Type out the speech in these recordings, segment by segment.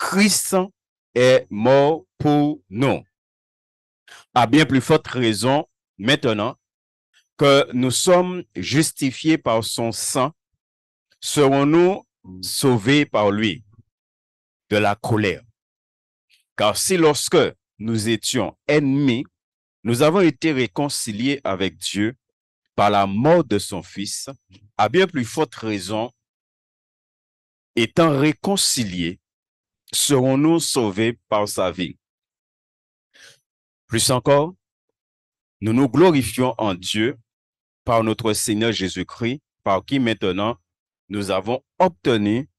Christ est mort pour nous. À bien plus forte raison, maintenant que nous sommes justifiés par son sang, serons-nous sauvés par lui de la colère. Car si lorsque nous étions ennemis, nous avons été réconciliés avec Dieu par la mort de son Fils, à bien plus forte raison, étant réconciliés, serons-nous sauvés par sa vie. Plus encore, nous nous glorifions en Dieu par notre Seigneur Jésus-Christ, par qui maintenant nous avons obtenu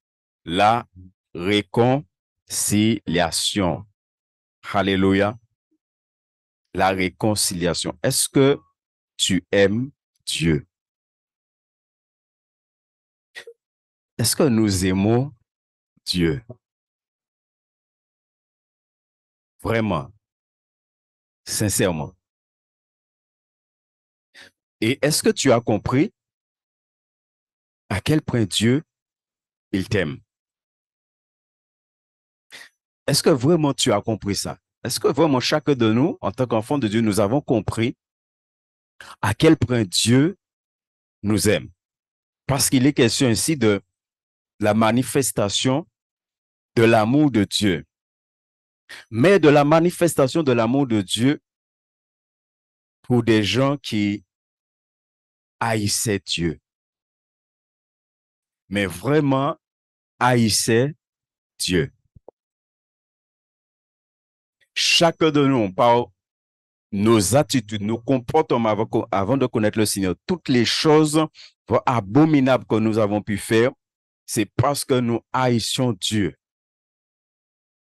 la réconciliation. Alléluia. La réconciliation. Est-ce que tu aimes Dieu? Est-ce que nous aimons Dieu? Vraiment, sincèrement. Et est-ce que tu as compris à quel point Dieu, il t'aime? Est-ce que vraiment tu as compris ça? Est-ce que vraiment chacun de nous, en tant qu'enfant de Dieu, nous avons compris à quel point Dieu nous aime? Parce qu'il est question ici de la manifestation de l'amour de Dieu. Mais de la manifestation de l'amour de Dieu pour des gens qui haïssaient Dieu. Mais vraiment haïssaient Dieu. Chacun de nous, par nos attitudes, nos comportements avant de connaître le Seigneur, toutes les choses abominables que nous avons pu faire, c'est parce que nous haïssions Dieu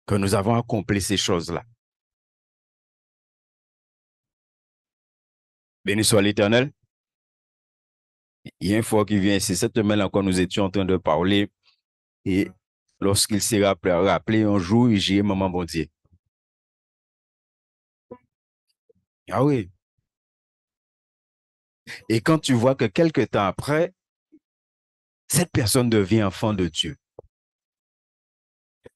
que nous avons accompli ces choses-là. Béni soit l'Éternel. Il y a une fois qui vient ici, cette semaine encore, nous étions en train de parler et lorsqu'il s'est rappelé un jour, j'ai dit, maman, bon Dieu. Ah oui. Et quand tu vois que quelque temps après, cette personne devient enfant de Dieu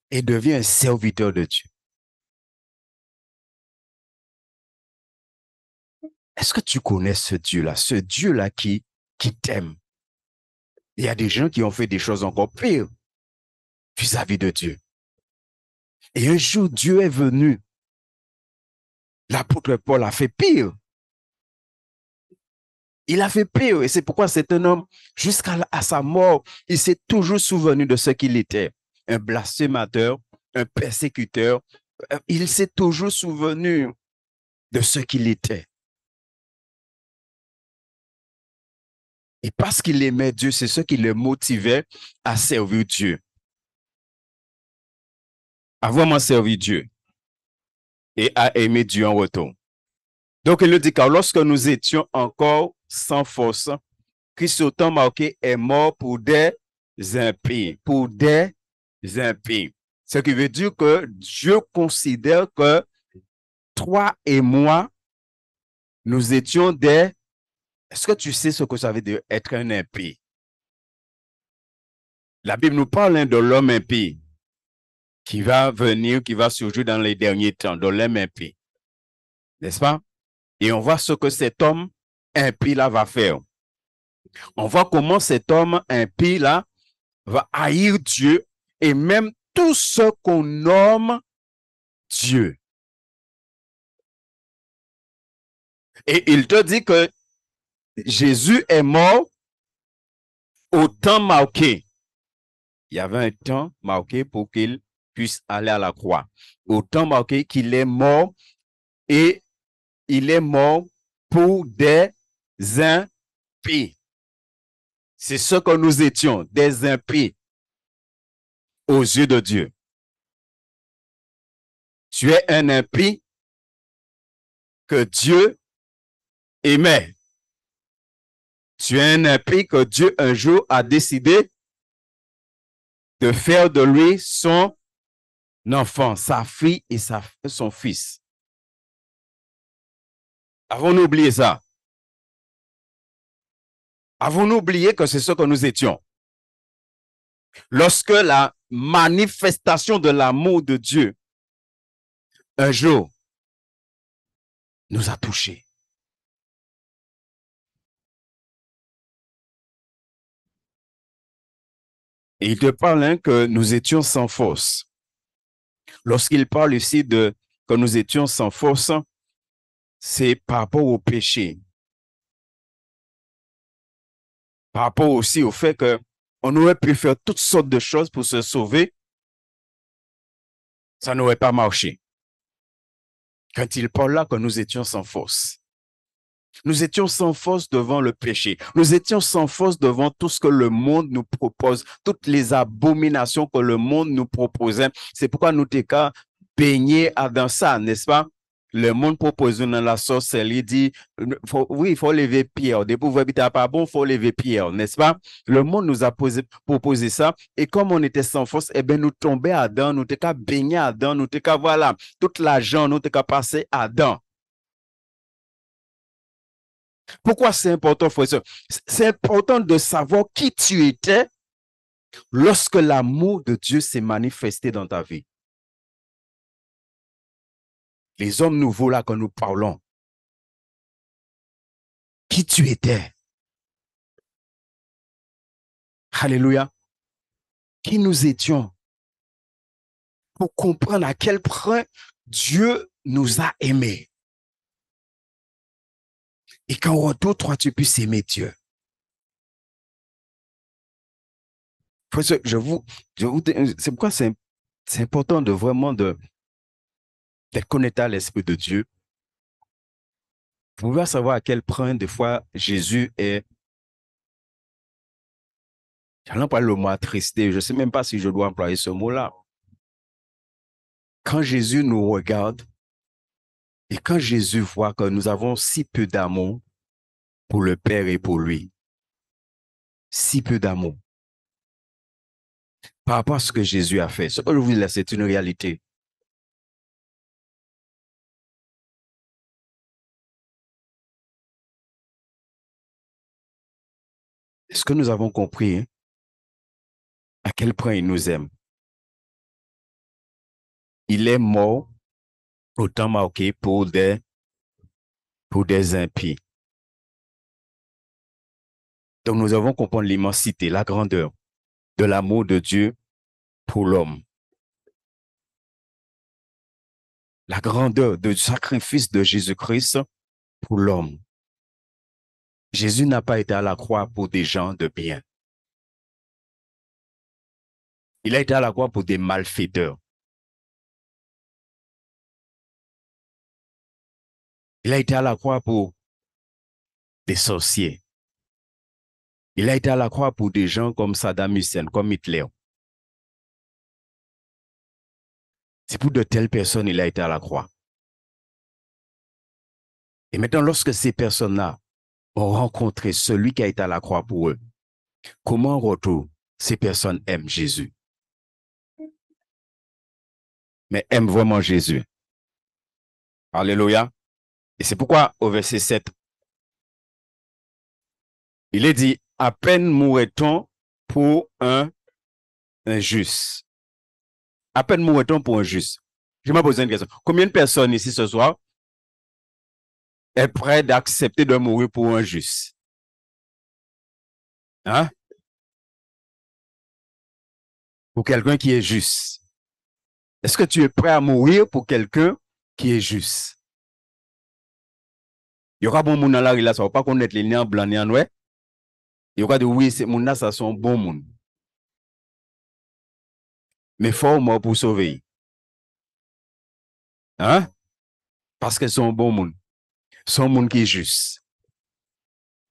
et devient un serviteur de Dieu. Est-ce que tu connais ce Dieu-là qui t'aime? Il y a des gens qui ont fait des choses encore pires vis-à-vis de Dieu. Et un jour, Dieu est venu. L'apôtre Paul a fait pire. Il a fait pire et c'est pourquoi c'est un homme, jusqu'à sa mort, il s'est toujours souvenu de ce qu'il était. Un blasphémateur, un persécuteur. Il s'est toujours souvenu de ce qu'il était. Et parce qu'il aimait Dieu, c'est ce qui le motivait à servir Dieu. À vraiment servir Dieu. Et à aimer Dieu en retour. Donc, il le dit, car lorsque nous étions encore sans force, Christ au temps marqué est mort pour des impies. Pour des impies. Ce qui veut dire que Dieu considère que toi et moi, nous étions des... Est-ce que tu sais ce que ça veut dire être un impie? La Bible nous parle de l'homme impie qui va venir, qui va surgir dans les derniers temps, de l'homme impie. N'est-ce pas? Et on voit ce que cet homme impie-là va faire. On voit comment cet homme impie-là va haïr Dieu et même tout ce qu'on nomme Dieu. Et il te dit que Jésus est mort au temps marqué. Il y avait un temps marqué pour qu'il puisse aller à la croix. Au temps marqué qu'il est mort et il est mort pour des impies. C'est ce que nous étions, des impies aux yeux de Dieu. Tu es un impie que Dieu aimait. Tu es un impie que Dieu un jour a décidé de faire de lui son enfant, sa fille et son fils. Avons-nous oublié ça? Avons-nous oublié que c'est ce que nous étions? Lorsque manifestation de l'amour de Dieu, un jour, nous a touchés. Et il te parle que nous étions sans force. Lorsqu'il parle ici de que nous étions sans force, c'est par rapport au péché. Par rapport aussi au fait qu'on aurait pu faire toutes sortes de choses pour se sauver, ça n'aurait pas marché. Quand il parle là que nous étions sans force. Nous étions sans force devant le péché. Nous étions sans force devant tout ce que le monde nous propose, toutes les abominations que le monde nous proposait. C'est pourquoi nous t'es qu'à baigner dans ça, n'est-ce pas? Le monde propose dans la sorcellerie, dit, oui, il faut lever pierre. Des pouvoirs habitants pas bon, il faut lever pierre, n'est-ce pas? Le monde nous a proposé ça. Et comme on était sans force, eh bien, nous tomber à dedans, nous t'es qu'à baigner à dedans, nous t'es qu'à, voilà, toute l'argent, nous t'es qu'à passer à dedans. Pourquoi c'est important, frère? C'est important de savoir qui tu étais lorsque l'amour de Dieu s'est manifesté dans ta vie. Les hommes nouveaux là que nous parlons, qui tu étais. Alléluia. Qui nous étions pour comprendre à quel point Dieu nous a aimés. Et qu'en retour, toi, tu puisses aimer Dieu. C'est pourquoi c'est important de vraiment d'être connecté à l'Esprit de Dieu. Pour pouvoir savoir à quel point, des fois, Jésus est. J'allais pas le mot attristé. Je ne sais même pas si je dois employer ce mot-là. Quand Jésus nous regarde et quand Jésus voit que nous avons si peu d'amour pour le Père et pour lui, si peu d'amour par rapport à ce que Jésus a fait, ce que je vous dis, c'est une réalité. Est-ce que nous avons compris à quel point il nous aime? Il est mort au temps marqué pour des impies. Donc nous avons compris l'immensité, la grandeur de l'amour de Dieu pour l'homme. La grandeur du sacrifice de Jésus-Christ pour l'homme. Jésus n'a pas été à la croix pour des gens de bien. Il a été à la croix pour des malfaiteurs. Il a été à la croix pour des sorciers. Il a été à la croix pour des gens comme Saddam Hussein, comme Hitler. C'est pour de telles personnes qu'il a été à la croix. Et maintenant, lorsque ces personnes-là ont rencontré celui qui a été à la croix pour eux, comment en retour ces personnes aiment Jésus? Mais aiment vraiment Jésus. Alléluia. Et c'est pourquoi au verset 7, il est dit, à peine mourrait-on pour un juste. À peine mourrait-on pour un juste. Je me pose une question. Combien de personnes ici ce soir est prêt d'accepter de mourir pour un juste? Hein? Pour quelqu'un qui est juste. Est-ce que tu es prêt à mourir pour quelqu'un qui est juste? Il y aura bon monde dans la rue là, ça va pas connaître les liens blancs ni en noir. Il y aura de oui, c'est mon ça sont bon monde. Mais faut mort pour sauver. Hein? Parce que sont bon monde. Sont monde qui est juste.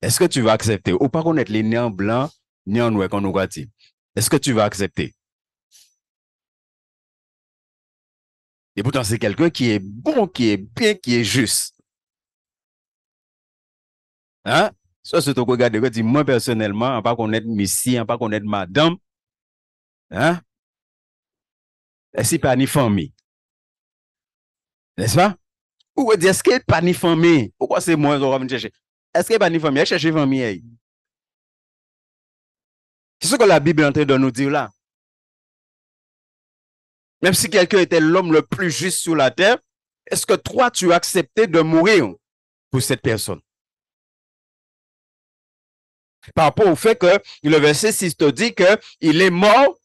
Est-ce que tu vas accepter? Ou pas connaître les liens blancs ni en noir qu'on nous a dit. Est-ce que tu vas accepter? Et pourtant, c'est quelqu'un qui est bon, qui est bien, qui est juste. Hein? Ça, c'est ton regard de moi personnellement, on ne pas connaître Messie, on ne pas connaître madame. Hein? Est-ce pas ni famille? N'est-ce pas? Ou est-ce qu'il n'y a pas ni famille? Pourquoi c'est moi qui vais chercher? Est-ce qu'il n'y a pas ni famille? Chercher famille. C'est ce que la Bible est en train de nous dire là. Même si quelqu'un était l'homme le plus juste sur la terre, est-ce que toi, tu as accepté de mourir pour cette personne? Par rapport au fait que le verset 6 te dit qu'il est mort,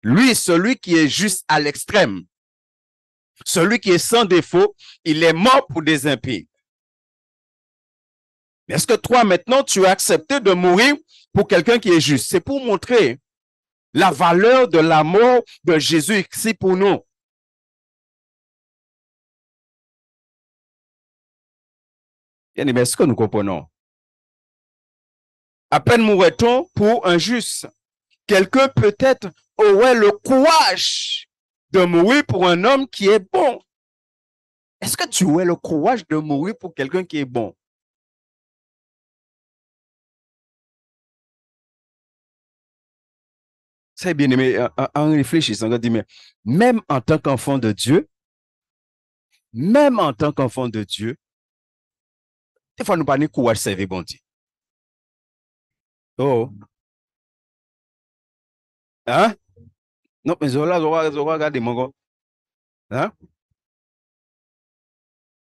lui, celui qui est juste à l'extrême, celui qui est sans défaut, il est mort pour des impies. Est-ce que toi, maintenant, tu as accepté de mourir pour quelqu'un qui est juste? C'est pour montrer la valeur de la mort de Jésus ici pour nous. Bien aimé, est-ce que nous comprenons? À peine mourrait-on pour un juste. Quelqu'un peut-être aurait le courage de mourir pour un homme qui est bon. Est-ce que tu aurais le courage de mourir pour quelqu'un qui est bon? C'est bien aimé, en réfléchissant, on dit, mais même en tant qu'enfant de Dieu, même en tant qu'enfant de Dieu, des fois nous pas de courage de servir bon Dieu. Oh, hein? Non, mais là, regardez mon gars. Hein?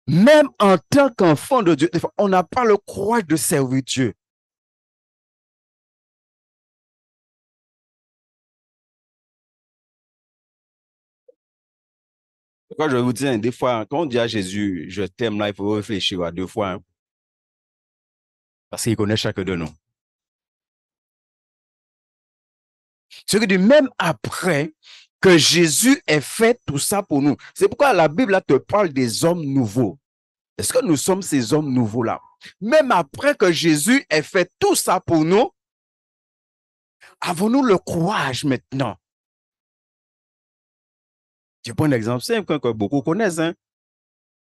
Même en tant qu'enfant de Dieu, des fois, on n'a pas le courage de servir Dieu. Quand je vous dis, des fois, quand on dit à Jésus, je t'aime là, il faut réfléchir à deux fois, hein, parce qu'il connaît chacun de nous. Ce qui dit, même après que Jésus ait fait tout ça pour nous, c'est pourquoi la Bible là, te parle des hommes nouveaux. Est-ce que nous sommes ces hommes nouveaux-là? Même après que Jésus ait fait tout ça pour nous, avons-nous le courage maintenant? Je prends un exemple simple que beaucoup connaissent. Hein?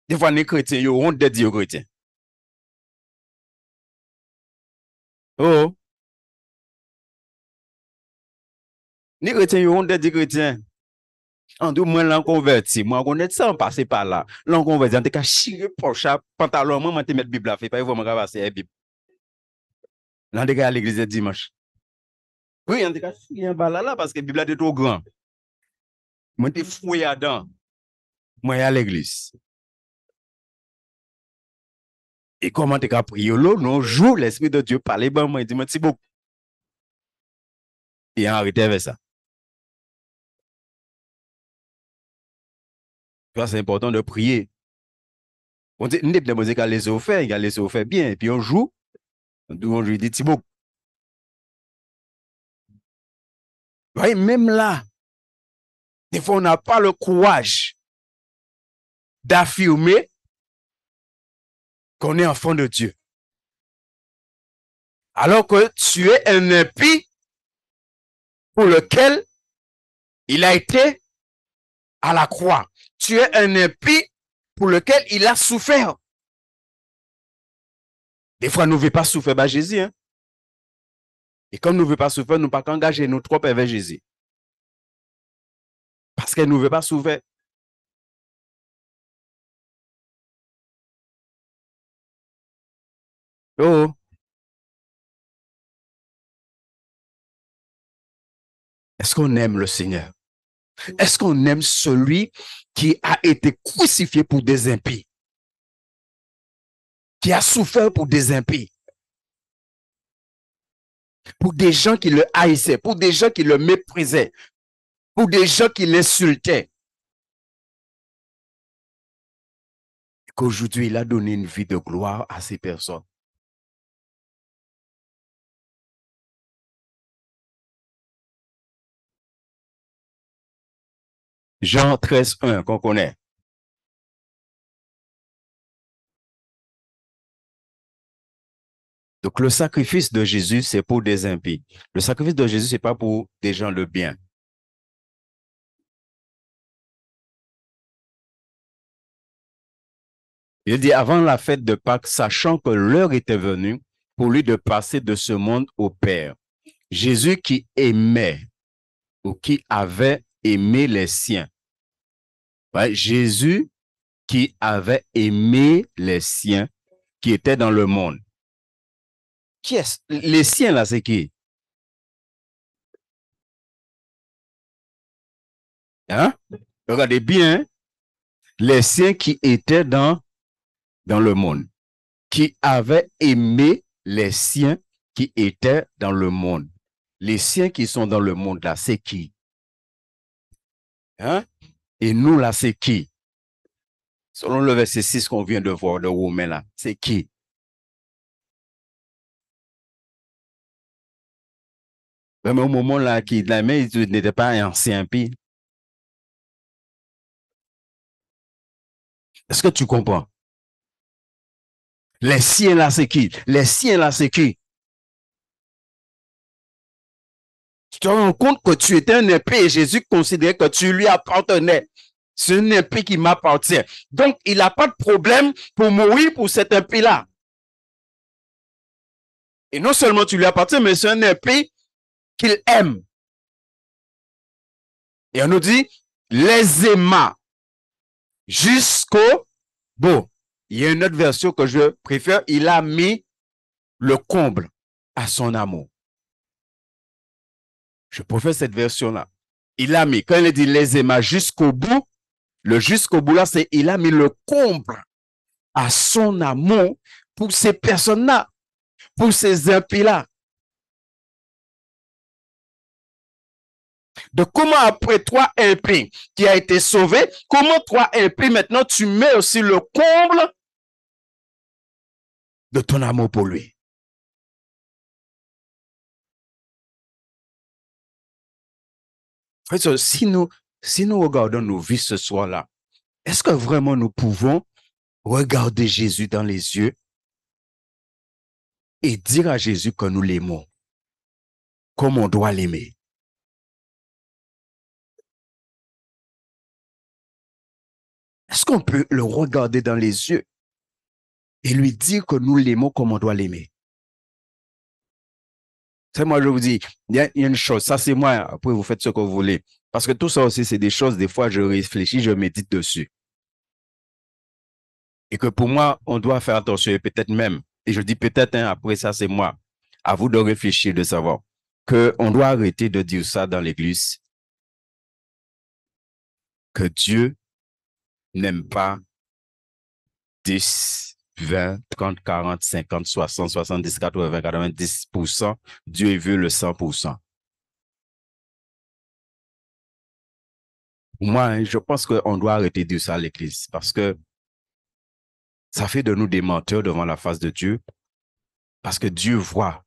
Des fois, les chrétiens, ils ont honte de dire aux chrétiens. Oh, les chrétiens, ils ont honte de dire chrétiens. En tout moi, l'en converti, moi, on est sans passer par là. L'en converti, en tout cas, chire poche, pantalon, moi, je mettre Bible à faire, pas vraiment passer la Bible. L'en tout cas, à l'église dimanche. Oui, en tout cas, il y a un bal là parce que la Bible est trop grand. Moi, je suis fouillé dedans. Moi, à l'église. Et comment tu as prié là, non, jour, l'Esprit de Dieu parlait, ben, moi, il dit, moi, c'est beaucoup. Et arrêté avec ça. C'est important de prier. On dit, n'est pas de laisser faire, il a laissé faire bien. Et puis, on joue, on lui dit, c'est beaucoup. Oui, même là, des fois, on n'a pas le courage d'affirmer qu'on est enfant de Dieu. Alors que tu es un impie pour lequel il a été à la croix. Tu es un impie pour lequel il a souffert. Des fois, nous ne voulons pas souffrir par Jésus. Hein? Et comme nous ne voulons pas souffrir, nous ne pouvons pas engager nous trop avec Jésus. Parce qu'elle ne veut pas souffrir. Oh, est-ce qu'on aime le Seigneur? Est-ce qu'on aime celui qui a été crucifié pour des impies? Qui a souffert pour des impies? Pour des gens qui le haïssaient, pour des gens qui le méprisaient, pour des gens qui l'insultaient. Qu'aujourd'hui, il a donné une vie de gloire à ces personnes. Jean 13, 1, qu'on connaît. Donc, le sacrifice de Jésus, c'est pour des impies. Le sacrifice de Jésus, c'est pas pour des gens de bien. Il dit, avant la fête de Pâques, sachant que l'heure était venue pour lui de passer de ce monde au Père. Jésus qui aimait ou qui avait aimé les siens. Ouais, Jésus qui avait aimé les siens qui étaient dans le monde. Qui est les siens là, c'est qui? Hein? Regardez bien, les siens qui étaient dans le monde, qui avaient aimé les siens qui étaient dans le monde. Les siens qui sont dans le monde, là, c'est qui? Hein? Et nous, là, c'est qui? Selon le verset 6 qu'on vient de voir de Romains, là, c'est qui? Même au moment là, qui n'était pas un ancien pays. Est-ce que tu comprends? Les siens là, c'est qui? Les siens là, c'est qui? Tu te rends compte que tu étais un impie et Jésus considérait que tu lui appartenais. C'est un impie qui m'appartient. Donc, il n'a pas de problème pour mourir pour cet impie-là. Et non seulement tu lui appartiens, mais c'est un impie qu'il aime. Et on nous dit, les aima jusqu'au bout. Il y a une autre version que je préfère. Il a mis le comble à son amour. Je préfère cette version-là. Il a mis, quand il dit les aima jusqu'au bout, le jusqu'au bout là, c'est il a mis le comble à son amour pour ces personnes-là, pour ces impies-là. Donc, comment après toi, impie qui a été sauvé, comment toi, impie, maintenant, tu mets aussi le comble de ton amour pour lui? Si nous regardons nos vies ce soir-là, est-ce que vraiment nous pouvons regarder Jésus dans les yeux et dire à Jésus que nous l'aimons, comme on doit l'aimer? Est-ce qu'on peut le regarder dans les yeux et lui dire que nous l'aimons comme on doit l'aimer? C'est moi, je vous dis, il y a une chose, ça c'est moi, après vous faites ce que vous voulez. Parce que tout ça aussi, c'est des choses, des fois, je réfléchis, je médite dessus. Et que pour moi, on doit faire attention, et peut-être même, et je dis peut-être, hein, après ça, c'est moi. À vous de réfléchir, de savoir qu'on doit arrêter de dire ça dans l'église, que Dieu n'aime pas 10, 20, 30, 40, 50, 60, 70, 80, 90%. Dieu veut le 100%. Pour moi, hein, je pense qu'on doit arrêter de dire ça à l'église parce que ça fait de nous des menteurs devant la face de Dieu parce que Dieu voit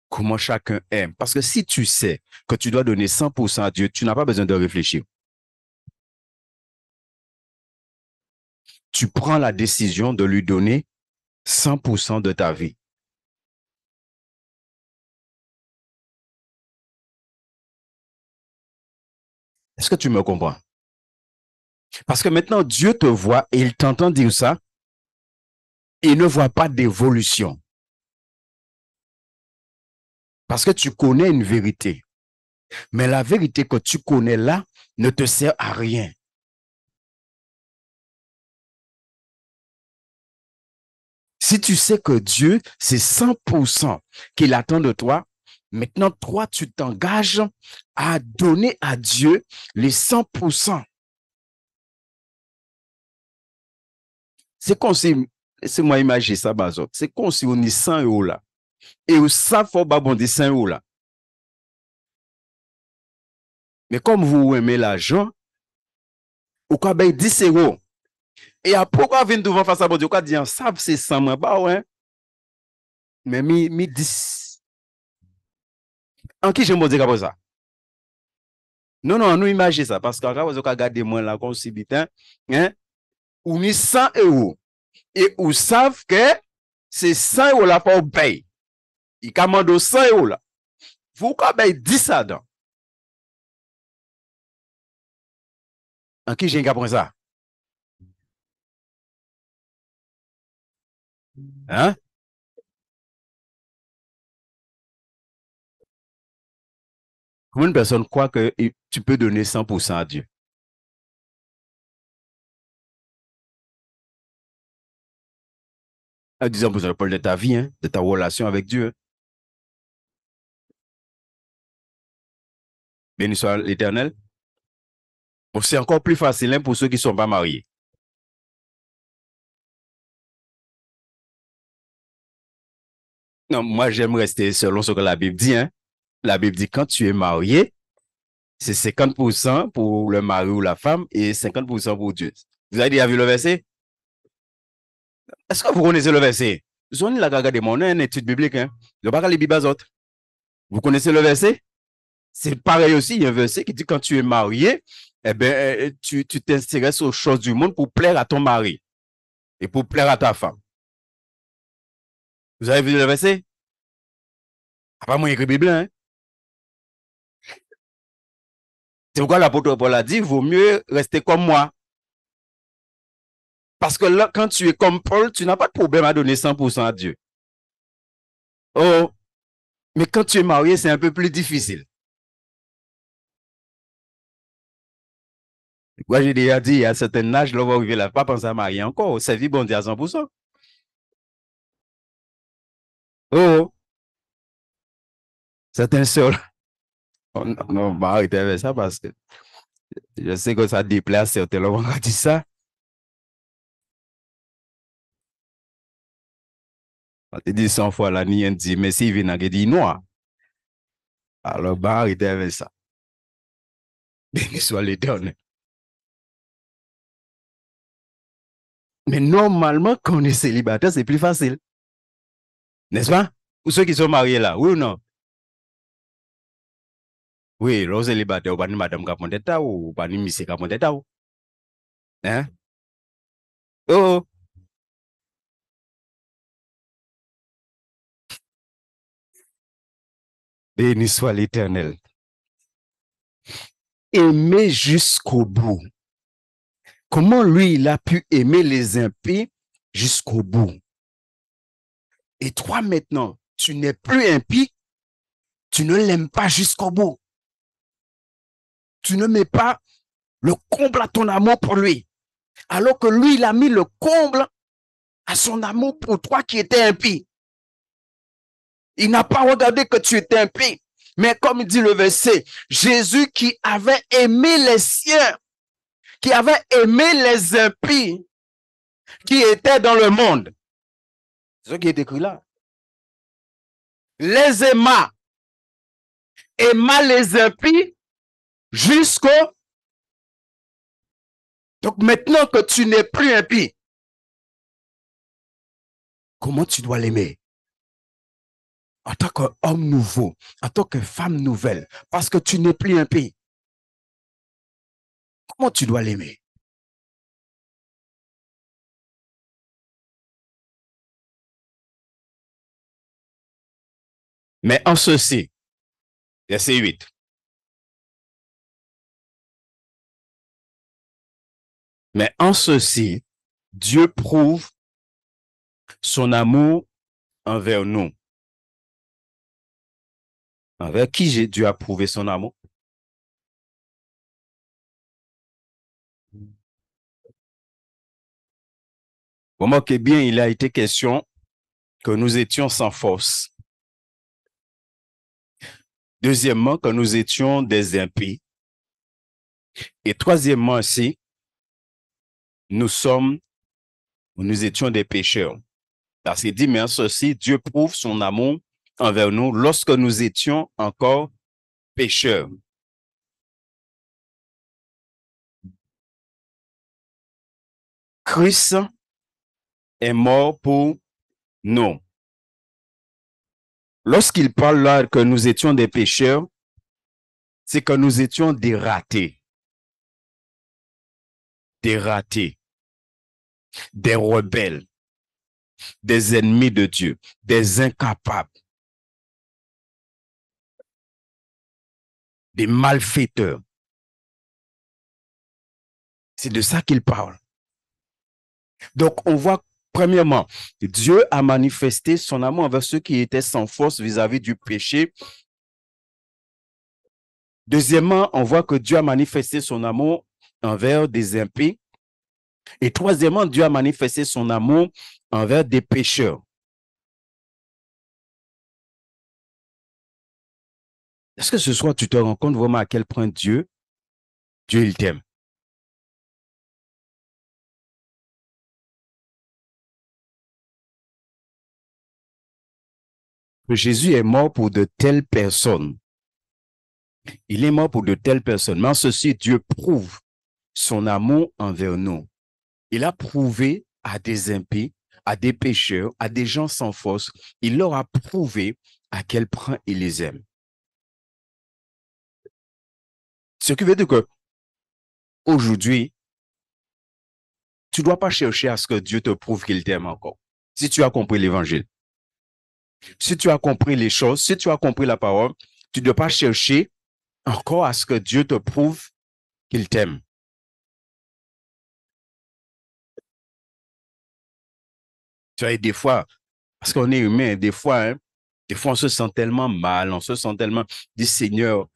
comment chacun aime. Parce que si tu sais que tu dois donner 100% à Dieu, tu n'as pas besoin de réfléchir. Tu prends la décision de lui donner 100% de ta vie. Est-ce que tu me comprends? Parce que maintenant, Dieu te voit et il t'entend dire ça. Il ne voit pas d'évolution. Parce que tu connais une vérité. Mais la vérité que tu connais là ne te sert à rien. Si tu sais que Dieu, c'est 100% qu'il attend de toi, maintenant, toi, tu t'engages à donner à Dieu les 100%. C'est comme si, laissez-moi imaginer ça, Bazot. C'est comme si on est 100 € là. Et ça, faut pas bon 100 € là. Mais comme vous aimez l'argent, vous avez 10 €. Et après, vous venez devant face à bon Dieu, vous dire, ça, c'est 100 €. Bah ouais. Mais mi 10. En qui j'aime dire comme ça? Non, non, nous imaginons ça. Parce que quand vous regardez moi là, comme si bitin, hein, ou mis 100 €. Et vous savez que c'est 100 € là pour payer. Il commande 100 € là. Vous avez 10 ça dedans. En qui j'ai appris ça? Hein? Comment une personne croit que tu peux donner 100% à Dieu? À 10% je parle de ta vie, hein, de ta relation avec Dieu. Béni soit l'Éternel. Bon, c'est encore plus facile hein, pour ceux qui ne sont pas mariés. Non, moi, j'aime rester selon ce que la Bible dit. Hein. La Bible dit quand tu es marié, c'est 50% pour le mari ou la femme et 50% pour Dieu. Vous avez déjà vu le verset? Est-ce que vous connaissez le verset? Vous avez la gaga de mon une étude biblique. Hein? Je ne vais pas les Bibles autres. Vous connaissez le verset? C'est pareil aussi, il y a un verset qui dit quand tu es marié, eh ben, tu t'intéresses aux choses du monde pour plaire à ton mari et pour plaire à ta femme. Vous avez vu le verset? Pas moi écrit Bible, hein? C'est pourquoi l'apôtre Paul a dit, vaut mieux rester comme moi. Parce que là, quand tu es comme Paul, tu n'as pas de problème à donner 100% à Dieu. Oh, mais quand tu es marié, c'est un peu plus difficile. Moi, j'ai déjà dit, à un certain âge, là, on va arriver là, pas penser à marier encore, servir bon Dieu à 100%. Oh, certains seuls. Oh, non, non, bah, arrêtez avec ça parce que je sais que ça déplace certains, on va dire ça. On te dit 100 fois la nuit, on dit, mais s'il vient, on dit noir. Alors, bah, arrêtez avec ça. Béni soit l'éternel. Mais normalement, quand on est célibataire, c'est plus facile. N'est-ce pas? Pour ceux qui sont mariés là, oui ou non? Oui, lorsque célibataire, on madame Kapondeta ou pas monsieur Kapondeta. Hein? Oh, béni soit l'éternel. Aimer jusqu'au bout. Comment lui, il a pu aimer les impies jusqu'au bout? Et toi, maintenant, tu n'es plus impie, tu ne l'aimes pas jusqu'au bout. Tu ne mets pas le comble à ton amour pour lui. Alors que lui, il a mis le comble à son amour pour toi qui étais impie. Il n'a pas regardé que tu étais impie. Mais comme dit le verset, Jésus qui avait aimé les siens, qui avait aimé les impies qui étaient dans le monde. C'est ce qui est écrit là. Les aima les impies jusqu'au... Donc maintenant que tu n'es plus impie, comment tu dois l'aimer? En tant qu'homme nouveau, en tant que femme nouvelle, parce que tu n'es plus impie. Comment tu dois l'aimer? Mais en ceci, verset 8. Mais en ceci, Dieu prouve son amour envers nous. Envers qui Dieu a prouvé son amour? Remarquez bien, il a été question que nous étions sans force. Deuxièmement, que nous étions des impies. Et troisièmement aussi, nous étions des pécheurs. Parce qu'il dit, mais en ceci, Dieu prouve son amour envers nous lorsque nous étions encore pécheurs. Christ est mort pour nous. Lorsqu'il parle là que nous étions des pécheurs, c'est que nous étions des ratés, des rebelles, des ennemis de Dieu, des incapables, des malfaiteurs. C'est de ça qu'il parle. Donc, on voit, premièrement, Dieu a manifesté son amour envers ceux qui étaient sans force vis-à-vis du péché. Deuxièmement, on voit que Dieu a manifesté son amour envers des impies. Et troisièmement, Dieu a manifesté son amour envers des pécheurs. Est-ce que ce soir, tu te rends compte vraiment à quel point Dieu il t'aime? que Jésus est mort pour de telles personnes. Il est mort pour de telles personnes. Mais en ceci, Dieu prouve son amour envers nous. Il a prouvé à des impies, à des pécheurs, à des gens sans force, il leur a prouvé à quel point il les aime. Ce qui veut dire que aujourd'hui, tu ne dois pas chercher à ce que Dieu te prouve qu'il t'aime encore. Si tu as compris l'évangile, si tu as compris les choses, si tu as compris la parole, tu ne dois pas chercher encore à ce que Dieu te prouve qu'il t'aime. Tu vois, des fois, parce qu'on est humain, des fois on se sent tellement mal, on se sent tellement, dit Seigneur,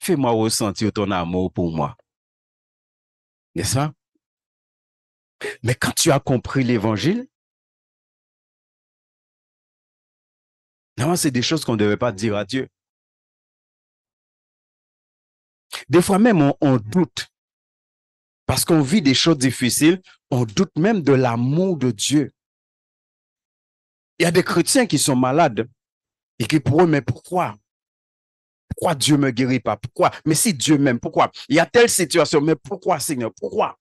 fais-moi ressentir ton amour pour moi. N'est-ce pas? Mais quand tu as compris l'évangile, non, c'est des choses qu'on ne devait pas dire à Dieu. Des fois même, on doute. Parce qu'on vit des choses difficiles, on doute même de l'amour de Dieu. Il y a des chrétiens qui sont malades et qui pourraient, mais pourquoi? Pourquoi Dieu ne me guérit pas? Pourquoi? Mais si Dieu m'aime, pourquoi? Il y a telle situation, mais pourquoi, Seigneur? Pourquoi?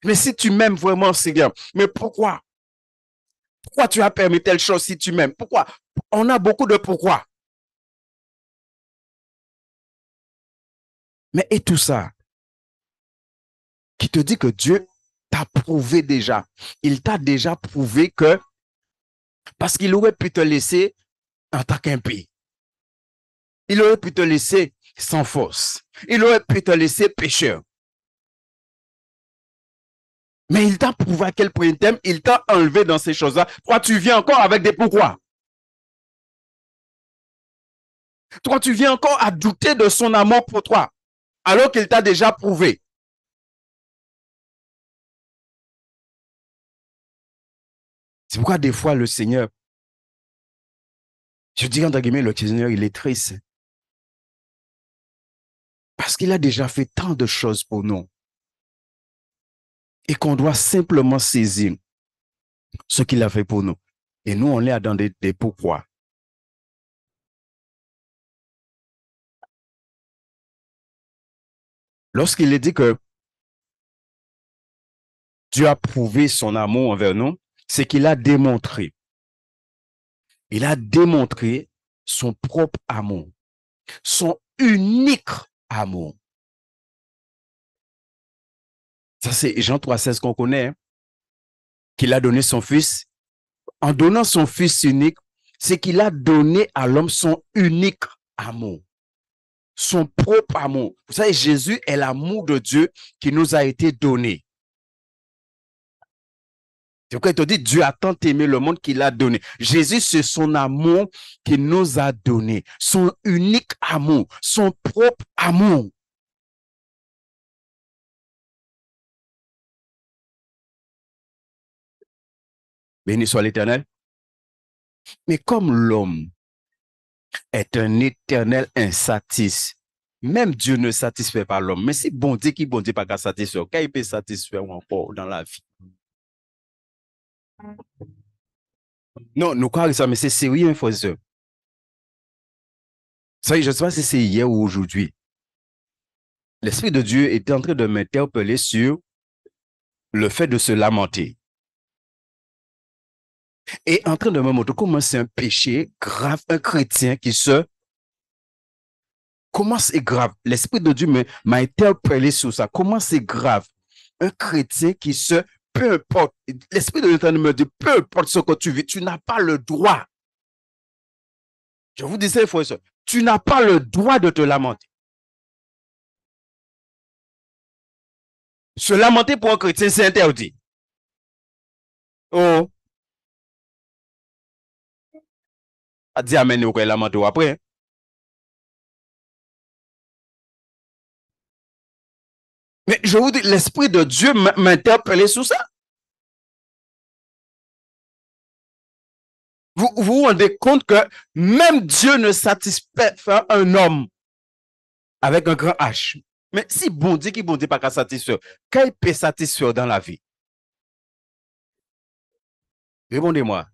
Mais si tu m'aimes vraiment, Seigneur, mais pourquoi? Pourquoi tu as permis telle chose si tu m'aimes? Pourquoi? On a beaucoup de pourquoi. Mais et tout ça, qui te dit que Dieu t'a prouvé déjà. Il t'a déjà prouvé que, parce qu'il aurait pu te laisser en tant qu'impie. Il aurait pu te laisser sans force. Il aurait pu te laisser pécheur. Mais il t'a prouvé à quel point il t'aime, il t'a enlevé dans ces choses-là. Toi, tu viens encore avec des pourquoi. Toi, tu viens encore à douter de son amour pour toi, alors qu'il t'a déjà prouvé. C'est pourquoi des fois, le Seigneur, je dis entre guillemets, le Seigneur, il est triste. Parce qu'il a déjà fait tant de choses pour nous. Et qu'on doit simplement saisir ce qu'il a fait pour nous. Et nous, on est dans des pourquoi. Lorsqu'il est dit que Dieu a prouvé son amour envers nous, c'est qu'il a démontré. Il a démontré son propre amour, son unique amour. Ça, c'est Jean 3,16 qu'on connaît, hein, qu'il a donné son fils. En donnant son fils unique, c'est qu'il a donné à l'homme son unique amour, son propre amour. Vous savez, Jésus est l'amour de Dieu qui nous a été donné. C'est pourquoi il te dit, Dieu a tant aimé le monde qu'il a donné. Jésus, c'est son amour qu'il nous a donné. Son unique amour, son propre amour. Béni soit l'Éternel. Mais comme l'homme est un éternel insatisfait, même Dieu ne satisfait pas l'homme. Mais si bon Dieu qui bon Dieu pas qu'à satisfaire, quand il peut satisfaire encore dans la vie? Non, nous croyons ça, mais c'est sérieux, frère. Ça, je ne sais pas si c'est hier ou aujourd'hui. L'Esprit de Dieu était en train de m'interpeller sur le fait de se lamenter. Et en train de me montrer comment c'est un péché grave, un chrétien qui se... Comment c'est grave? L'Esprit de Dieu m'a interpellé sur ça. Comment c'est grave? Un chrétien qui se... Peu importe, l'Esprit de Dieu me dit, peu importe ce que tu vis, tu n'as pas le droit. Je vous dis ça, frère et soeur, tu n'as pas le droit de te lamenter. Se lamenter pour un chrétien, c'est interdit. Oh. A dit amen, vous lamenter après. Mais je vous dis, l'Esprit de Dieu m'a interpellé sur ça. Vous vous rendez compte que même Dieu ne satisfait un homme avec un grand H. Mais si bon Dieu qui bon Dieu pas qu'à satisfaire, qu'il peut satisfaire dans la vie? Répondez-moi.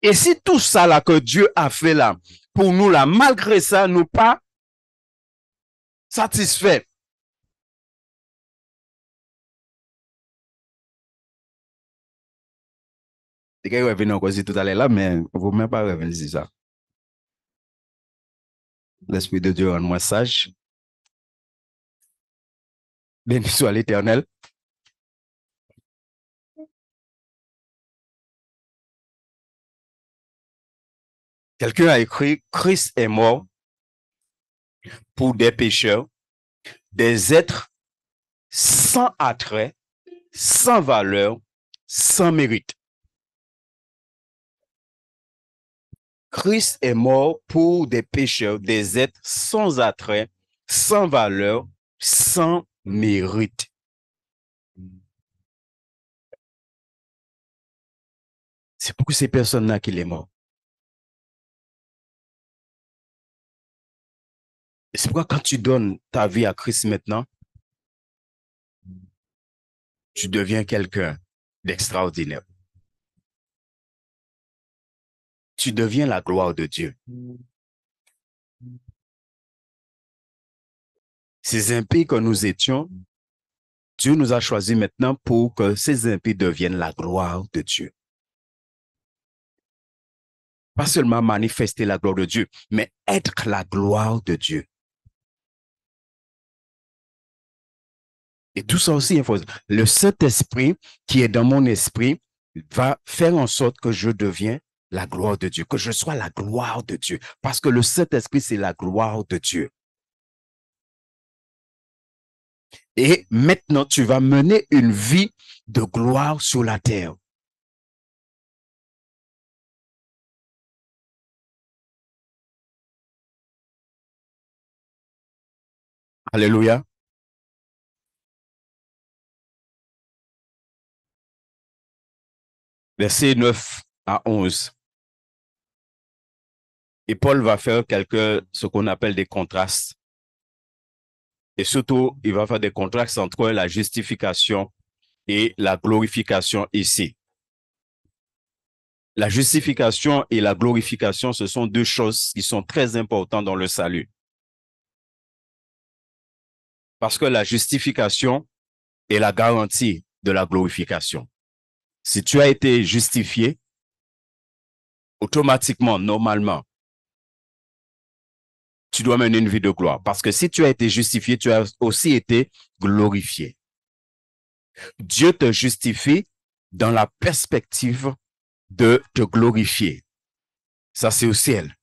Et si tout ça là que Dieu a fait là, pour nous là, malgré ça, nous pas satisfaits. Les gars, revenez encore tout à l'heure là, mais vous ne même pas revenir sur ça. L'Esprit de Dieu rend moi sage. Béni soit l'Éternel. Quelqu'un a écrit, Christ est mort pour des pécheurs, des êtres sans attrait, sans valeur, sans mérite. Christ est mort pour des pécheurs, des êtres sans attrait, sans valeur, sans mérite. C'est pour ces personnes-là qu'il est mort. Et c'est pourquoi quand tu donnes ta vie à Christ maintenant, tu deviens quelqu'un d'extraordinaire. Tu deviens la gloire de Dieu. Ces impies que nous étions, Dieu nous a choisis maintenant pour que ces impies deviennent la gloire de Dieu. Pas seulement manifester la gloire de Dieu, mais être la gloire de Dieu. Et tout ça aussi, le Saint-Esprit qui est dans mon esprit va faire en sorte que je devienne la gloire de Dieu, que je sois la gloire de Dieu. Parce que le Saint-Esprit, c'est la gloire de Dieu. Et maintenant, tu vas mener une vie de gloire sur la terre. Alléluia. Versets 9 à 11. Et Paul va faire ce qu'on appelle des contrastes. Et surtout, il va faire des contrastes entre la justification et la glorification ici. La justification et la glorification, ce sont deux choses qui sont très importantes dans le salut. Parce que la justification est la garantie de la glorification. Si tu as été justifié, automatiquement, normalement, tu dois mener une vie de gloire. Parce que si tu as été justifié, tu as aussi été glorifié. Dieu te justifie dans la perspective de te glorifier. Ça, c'est au ciel,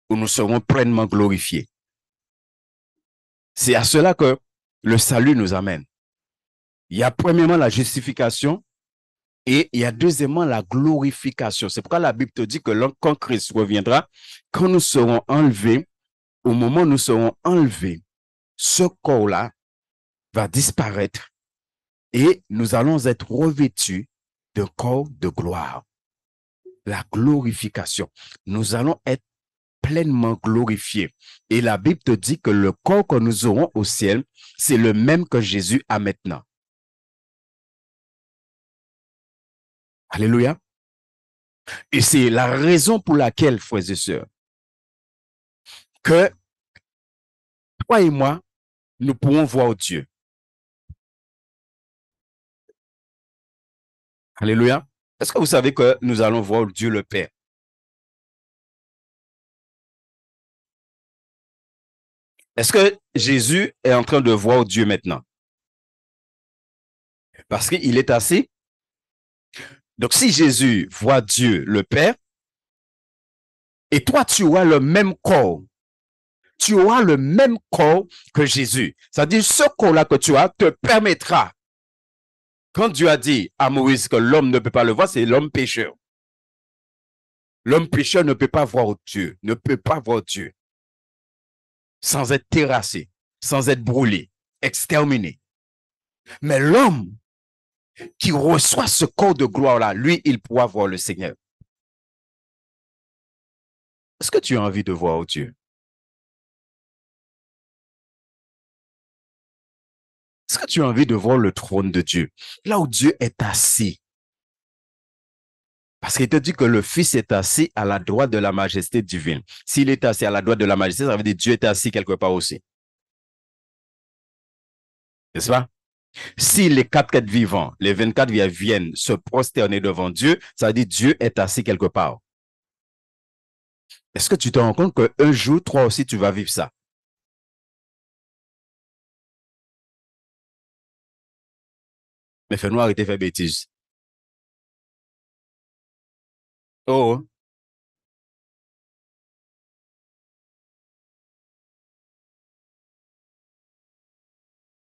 où nous serons pleinement glorifiés. C'est à cela que le salut nous amène. Il y a premièrement la justification et il y a deuxièmement la glorification. C'est pourquoi la Bible te dit que quand Christ reviendra, quand nous serons enlevés, au moment où nous serons enlevés, ce corps-là va disparaître et nous allons être revêtus d'un corps de gloire. La glorification. Nous allons être pleinement glorifiés. Et la Bible te dit que le corps que nous aurons au ciel, c'est le même que Jésus a maintenant. Alléluia. Et c'est la raison pour laquelle, frères et sœurs, que toi et moi, nous pourrons voir Dieu. Alléluia. Est-ce que vous savez que nous allons voir Dieu le Père? Est-ce que Jésus est en train de voir Dieu maintenant? Parce qu'il est assis. Donc, si Jésus voit Dieu le Père, et toi, tu auras le même corps, tu auras le même corps que Jésus. C'est-à-dire, ce corps-là que tu as te permettra. Quand Dieu a dit à Moïse que l'homme ne peut pas le voir, c'est l'homme pécheur. L'homme pécheur ne peut pas voir Dieu, ne peut pas voir Dieu sans être terrassé, sans être brûlé, exterminé. Mais l'homme qui reçoit ce corps de gloire-là, lui, il pourra voir le Seigneur. Est-ce que tu as envie de voir Dieu? Est-ce que tu as envie de voir le trône de Dieu? Là où Dieu est assis. Parce qu'il te dit que le Fils est assis à la droite de la majesté divine. S'il est assis à la droite de la majesté, ça veut dire que Dieu est assis quelque part aussi. N'est-ce pas? Si les quatre êtres vivants, les 24 viennent se prosterner devant Dieu, ça veut dire que Dieu est assis quelque part. Est-ce que tu te rends compte qu'un jour, toi aussi, tu vas vivre ça? Mais fais-nous arrêter de faire bêtises. Oh,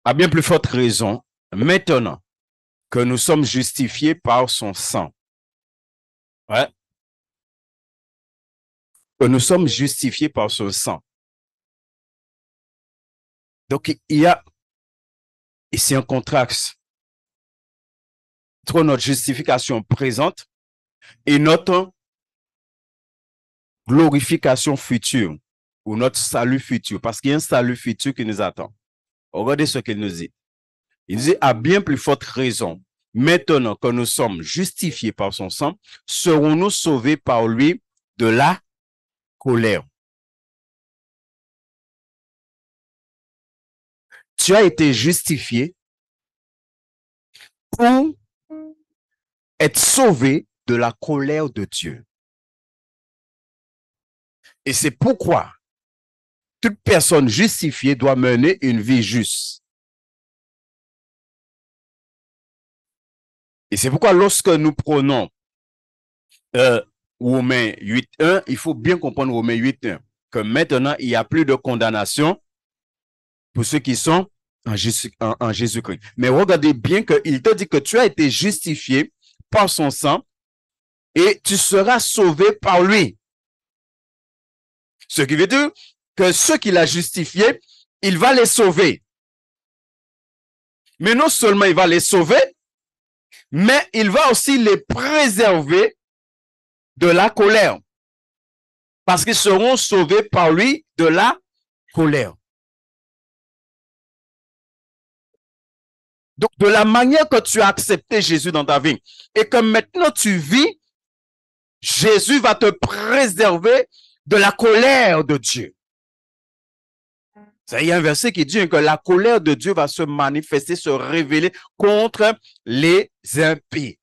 à bien plus forte raison, maintenant que nous sommes justifiés par son sang, ouais, que nous sommes justifiés par son sang. Donc, il y a ici un contraste entre notre justification présente et notre glorification future ou notre salut futur, parce qu'il y a un salut futur qui nous attend. Regardez ce qu'il nous dit. Il dit, à bien plus forte raison, maintenant que nous sommes justifiés par son sang, serons-nous sauvés par lui de la colère. Tu as été justifié pour être sauvé de la colère de Dieu. Et c'est pourquoi toute personne justifiée doit mener une vie juste. Et c'est pourquoi lorsque nous prenons Romains 8.1, il faut bien comprendre Romains 8.1, que maintenant, il n'y a plus de condamnation pour ceux qui sont en Jésus-Christ. Mais regardez bien qu'il te dit que tu as été justifié par son sang et tu seras sauvé par lui. Ce qui veut dire que ceux qu'il a justifiés, il va les sauver. Mais non seulement il va les sauver, mais il va aussi les préserver de la colère. Parce qu'ils seront sauvés par lui de la colère. Donc, de la manière que tu as accepté Jésus dans ta vie et que maintenant tu vis, Jésus va te préserver de la colère de Dieu. Il y a un verset qui dit que la colère de Dieu va se manifester, se révéler contre les impies.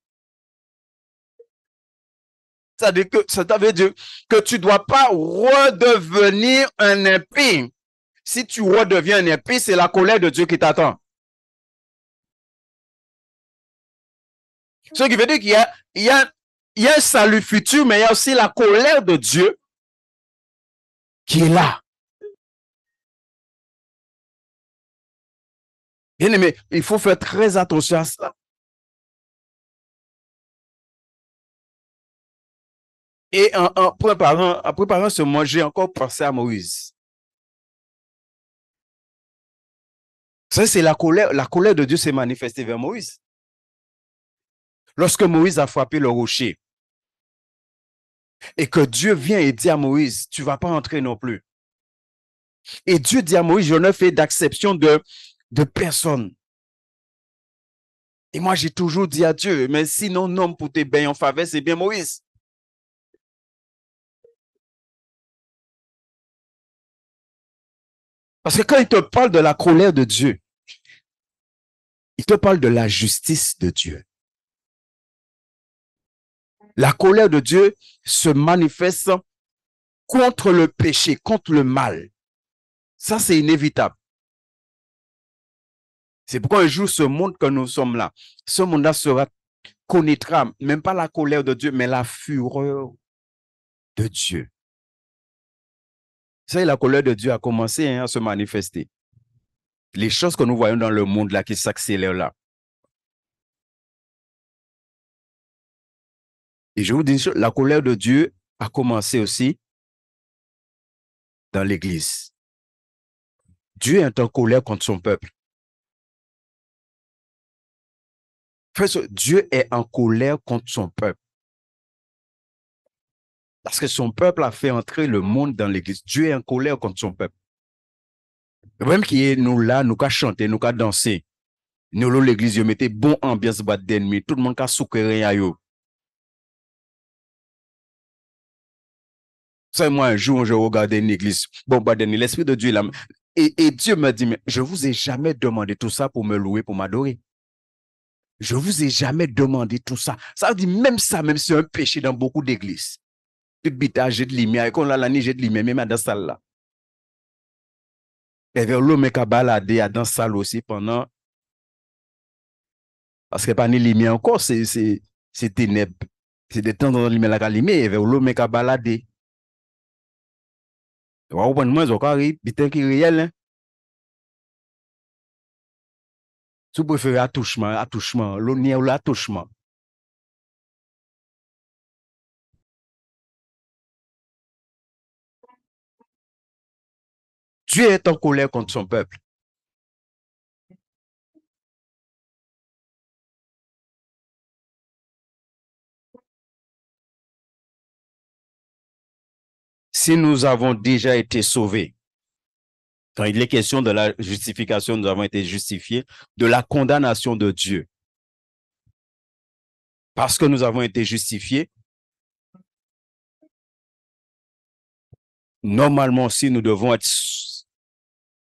Ça veut dire que tu ne dois pas redevenir un impie. Si tu redeviens un impie, c'est la colère de Dieu qui t'attend. Ce qui veut dire qu'il y a un salut futur, mais il y a aussi la colère de Dieu qui est là. Bien aimé, il faut faire très attention à cela. Et en préparant ce mois, j'ai encore pensé à Moïse. Ça, c'est la colère de Dieu s'est manifestée vers Moïse. Lorsque Moïse a frappé le rocher et que Dieu vient et dit à Moïse, tu ne vas pas entrer non plus. Et Dieu dit à Moïse, je ne fais d'acception de personne. Et moi, j'ai toujours dit à Dieu, mais sinon, non, pour tes bains en faveur, c'est bien Moïse. Parce que quand il te parle de la colère de Dieu, il te parle de la justice de Dieu. La colère de Dieu se manifeste contre le péché, contre le mal. Ça, c'est inévitable. C'est pourquoi un jour, ce monde que nous sommes là, ce monde-là connaîtra même pas la colère de Dieu, mais la fureur de Dieu. Ça, la colère de Dieu a commencé à se manifester. Les choses que nous voyons dans le monde là qui s'accélèrent là. Et je vous dis, la colère de Dieu a commencé aussi dans l'Église. Dieu est en colère contre son peuple. Dieu est en colère contre son peuple. Parce que son peuple a fait entrer le monde dans l'Église. Dieu est en colère contre son peuple. Même qui est nous là, nous qu'à chanter, nous qu'à danser. Nous l'Église, nous mettez bon ambiance boîte d'ennemis. Tout le monde qu'à souquer à yo. C'est moi, un jour, je regardais une église. Bon, bah, l'Esprit de Dieu, là. Et Dieu me dit, mais je vous ai jamais demandé tout ça pour me louer, pour m'adorer. Je vous ai jamais demandé tout ça. Ça veut dire, même ça, même c'est un péché dans beaucoup d'églises. Tout bita, j'ai de lumière. Et quand on l'a j'ai de lumière, même dans salle là. Et vers l'homme qui a baladé dans salle aussi pendant. Parce que pas ni lumière encore, c'est ténèbres. C'est des temps dans la lumière la lumière. Et vers l'homme qui a baladé. On va prendre moins au carré, bitin qui réel, hein. Si vous préférez attouchement, l'honneur ou l'attouchement. Dieu est en colère contre son peuple. Si nous avons déjà été sauvés, quand il est question de la justification, nous avons été justifiés de la condamnation de Dieu. Parce que nous avons été justifiés, normalement aussi, nous devons être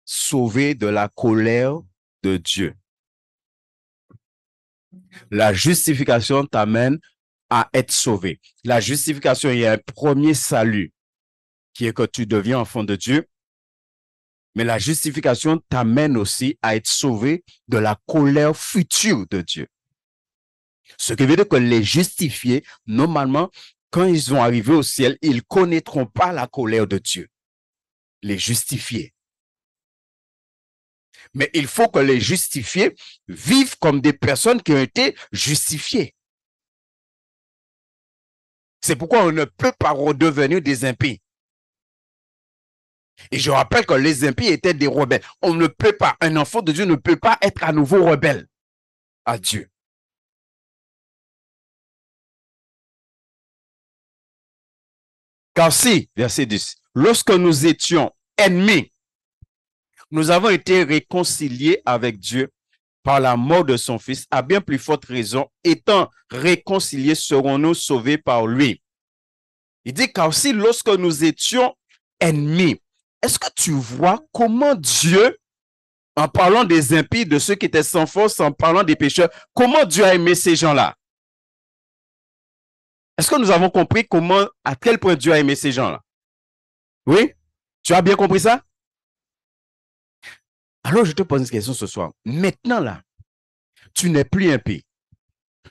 sauvés de la colère de Dieu. La justification t'amène à être sauvé. La justification, il y a un premier salut qui est que tu deviens enfant de Dieu. Mais la justification t'amène aussi à être sauvé de la colère future de Dieu. Ce qui veut dire que les justifiés, normalement, quand ils vont arriver au ciel, ils ne connaîtront pas la colère de Dieu. Les justifiés. Mais il faut que les justifiés vivent comme des personnes qui ont été justifiées. C'est pourquoi on ne peut pas redevenir des impies. Et je rappelle que les impies étaient des rebelles. On ne peut pas, un enfant de Dieu ne peut pas être à nouveau rebelle à Dieu. Car si, verset 10, lorsque nous étions ennemis, nous avons été réconciliés avec Dieu par la mort de son Fils. À bien plus forte raison, étant réconciliés, serons-nous sauvés par lui. Il dit, car si lorsque nous étions ennemis, est-ce que tu vois comment Dieu, en parlant des impies, de ceux qui étaient sans force, en parlant des pécheurs, comment Dieu a aimé ces gens-là? Est-ce que nous avons compris comment, à quel point Dieu a aimé ces gens-là? Oui? Tu as bien compris ça? Alors, je te pose une question ce soir. Maintenant, là, tu n'es plus impie.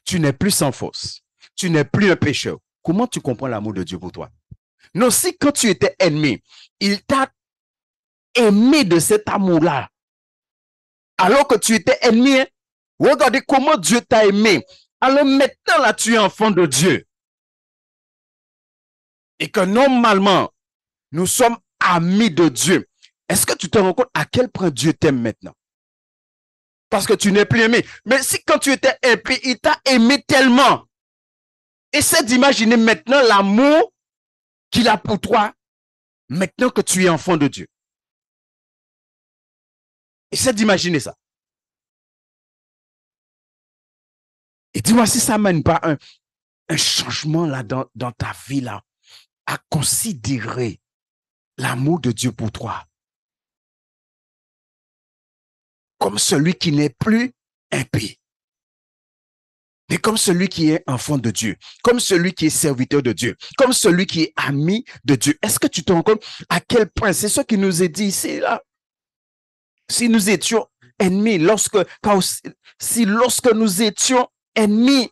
Tu n'es plus sans force. Tu n'es plus un pécheur. Comment tu comprends l'amour de Dieu pour toi? Non, si quand tu étais ennemi, il t'a aimé de cet amour-là, alors que tu étais ennemi, hein? Regardez comment Dieu t'a aimé. Alors maintenant, là, tu es enfant de Dieu. Et que normalement, nous sommes amis de Dieu. Est-ce que tu te rends compte à quel point Dieu t'aime maintenant? Parce que tu n'es plus aimé. Mais si quand tu étais impie, il t'a aimé tellement. Essaie d'imaginer maintenant l'amour qu'il a pour toi, maintenant que tu es enfant de Dieu. Essaie d'imaginer ça. Et dis-moi si ça ne mène pas un changement là dans ta vie là, à considérer l'amour de Dieu pour toi comme celui qui n'est plus impie, mais comme celui qui est enfant de Dieu, comme celui qui est serviteur de Dieu, comme celui qui est ami de Dieu. Est-ce que tu te rends compte à quel point, c'est ce qui nous est dit ici là, si nous étions ennemis, lorsque nous étions ennemis,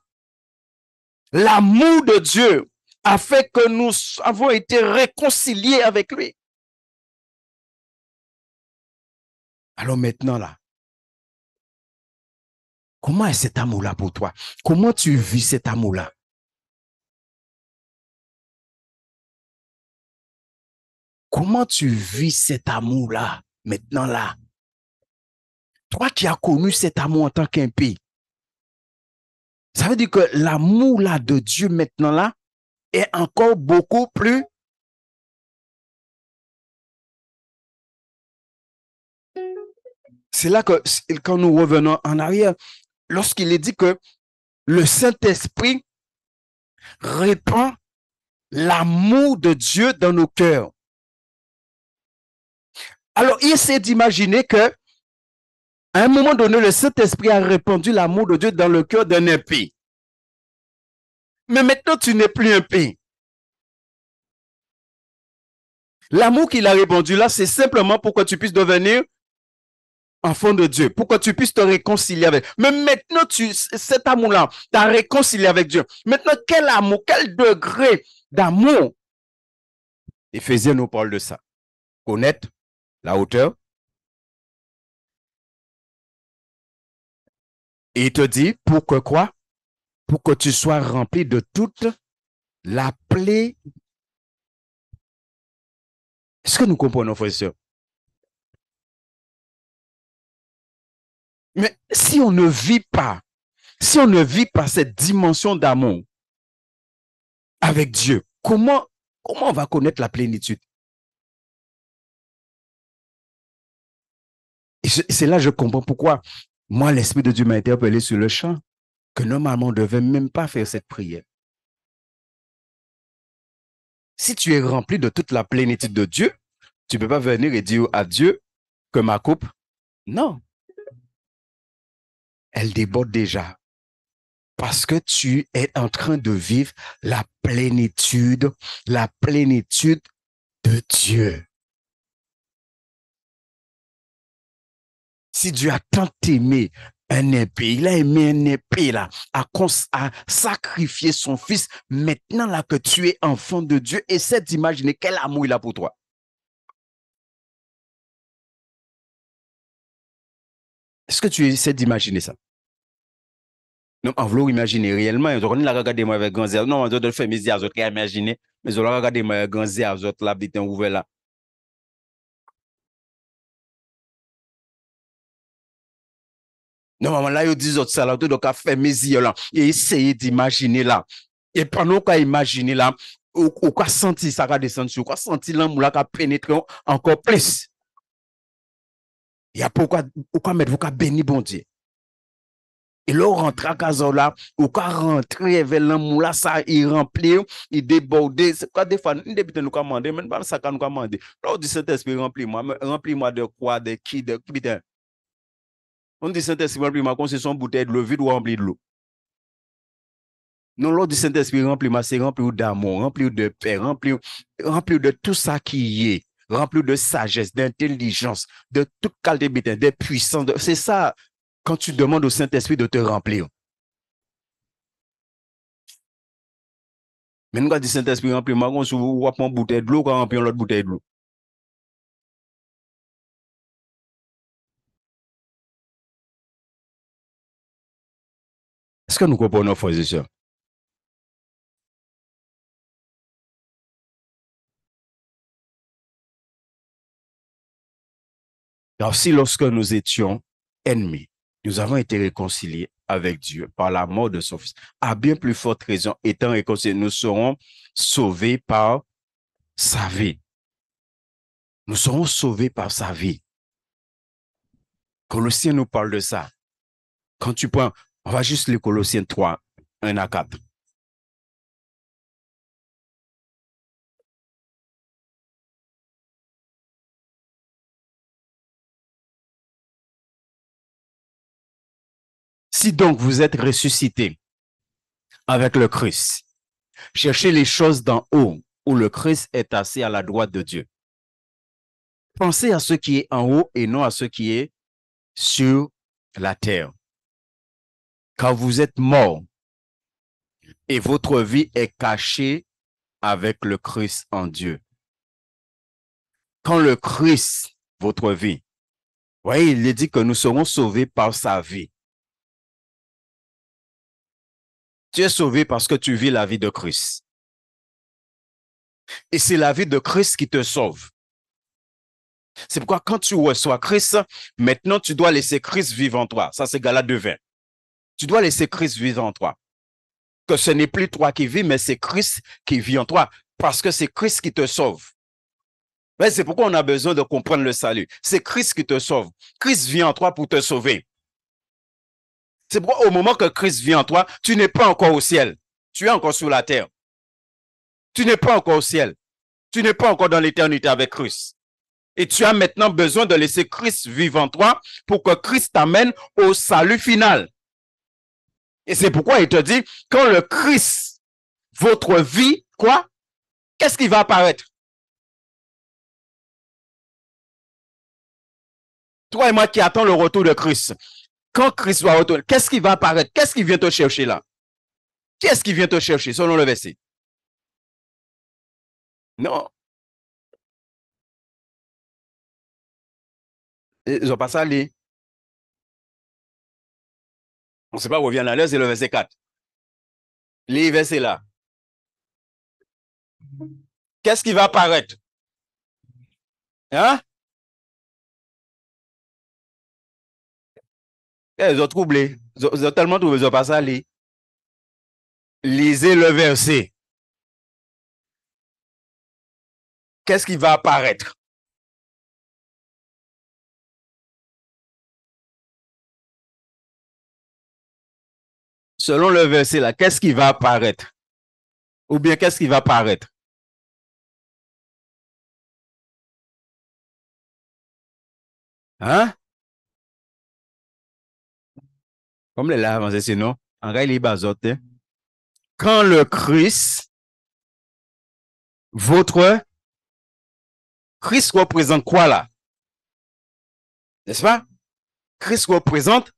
l'amour de Dieu a fait que nous avons été réconciliés avec lui. Alors maintenant là, comment est cet amour-là pour toi? Comment tu vis cet amour-là? Comment tu vis cet amour-là maintenant là? Toi qui as connu cet amour en tant qu'impie, ça veut dire que l'amour là de Dieu maintenant là est encore beaucoup plus. C'est là que quand nous revenons en arrière, lorsqu'il est dit que le Saint-Esprit répand l'amour de Dieu dans nos cœurs. Alors, il essaie d'imaginer que à un moment donné, le Saint-Esprit a répandu l'amour de Dieu dans le cœur d'un impie. Mais maintenant, tu n'es plus impie. L'amour qu'il a répandu là, c'est simplement pour que tu puisses devenir enfant de Dieu, pour que tu puisses te réconcilier avec. Mais maintenant, cet amour-là, tu as réconcilié avec Dieu. Maintenant, quel amour, quel degré d'amour? Éphésiens nous parle de ça. Connaître la hauteur. Et il te dit, pour que quoi? Pour que tu sois rempli de toute la plaie. Est-ce que nous comprenons, frères et sœurs? Mais si on ne vit pas cette dimension d'amour avec Dieu, comment on va connaître la plénitude? Et c'est là que je comprends pourquoi moi, l'Esprit de Dieu m'a interpellé sur le champ, que normalement, on ne devait même pas faire cette prière. Si tu es rempli de toute la plénitude de Dieu, tu ne peux pas venir et dire à Dieu que ma coupe, non. Elle déborde déjà. Parce que tu es en train de vivre la plénitude de Dieu. Si Dieu a tant aimé un impie, il a aimé un impie là, à sacrifier son fils, maintenant là que tu es enfant de Dieu, essaie d'imaginer quel amour il a pour toi. Est-ce que tu essaies d'imaginer ça? Non, en voulant imaginer réellement, on a regardé moi avec Ganzé, non, on doit faire mes yeux à autres, imaginer, mais on a regardé moi avec Ganzé à autres, là, petit ouvert là. Non, là, ils disent autres ça là, donc à faire mes yeux là, et essayer d'imaginer là. Et pendant qu'on imagine là, ou qu'on senti ça va descendre sur, qu'on senti l'amour là, qu'on pénétrer encore plus. Il y a pourquoi mettre, vous béni bon Dieu. Et là, on rentre à casa là, ou qu'on rentre vers l'amour là, ça, il remplit, il déborde. C'est quoi des fois, nous débutons nous commander, même pas ça qu'on nous commande. Là, on dit Saint-Esprit, remplis-moi de quoi, de qui, putain. On dit Saint-Esprit, remplis-moi, comme c'est son bouteille de l'eau vide ou rempli de l'eau. Non, l'ordre du Saint-Esprit remplis-moi, c'est rempli d'amour, rempli de paix, rempli de tout ça qui est, rempli de sagesse, d'intelligence, de toute qualité, de puissance. C'est ça, quand tu demandes au Saint-Esprit de te remplir. Mais nous, quand dit Saint-Esprit remplis-moi, on se voit une bouteille de l'eau, quand on remplit l'autre bouteille de l'eau. Est-ce que nous comprenons, frères et sœurs? Alors, si lorsque nous étions ennemis, nous avons été réconciliés avec Dieu par la mort de son Fils, à bien plus forte raison, étant réconciliés, nous serons sauvés par sa vie. Nous serons sauvés par sa vie. Colossiens nous parle de ça. Quand tu prends, on va juste lire Colossiens 3, 1 à 4. Si donc vous êtes ressuscités avec le Christ, cherchez les choses d'en haut, où le Christ est assis à la droite de Dieu. Pensez à ce qui est en haut et non à ce qui est sur la terre. Car vous êtes morts et votre vie est cachée avec le Christ en Dieu. Quand le Christ, votre vie, vous voyez, il est dit que nous serons sauvés par sa vie. Tu es sauvé parce que tu vis la vie de Christ. Et c'est la vie de Christ qui te sauve. C'est pourquoi quand tu reçois Christ, maintenant tu dois laisser Christ vivre en toi. Ça, c'est Galates 2:20. Tu dois laisser Christ vivre en toi. Que ce n'est plus toi qui vis, mais c'est Christ qui vit en toi. Parce que c'est Christ qui te sauve. Mais c'est pourquoi on a besoin de comprendre le salut. C'est Christ qui te sauve. Christ vit en toi pour te sauver. C'est pourquoi au moment que Christ vit en toi, tu n'es pas encore au ciel. Tu es encore sur la terre. Tu n'es pas encore au ciel. Tu n'es pas encore dans l'éternité avec Christ. Et tu as maintenant besoin de laisser Christ vivre en toi pour que Christ t'amène au salut final. Et c'est pourquoi il te dit, quand le Christ, votre vie, quoi? Qu'est-ce qui va apparaître? Toi et moi qui attends le retour de Christ. Quand Christ va retourner, qu'est-ce qui va apparaître? Qu'est-ce qui vient te chercher là? Qui est-ce qui vient te chercher selon le verset? Non. Ils n'ont pas ça lire. On ne sait pas où vient la lettre, c'est le verset 4. Les versets là. Qu'est-ce qui va apparaître? Hein? Ils ont troublé. Ils ont tellement trouvé, ils n'ont pas ça lire. Lisez le verset. Qu'est-ce qui va apparaître? Selon le verset là, qu'est-ce qui va apparaître? Ou bien qu'est-ce qui va apparaître? Hein? Comme les là avancé, sinon, en réalité, il bazote. Quand le Christ, votre Christ représente quoi là? N'est-ce pas? Christ représente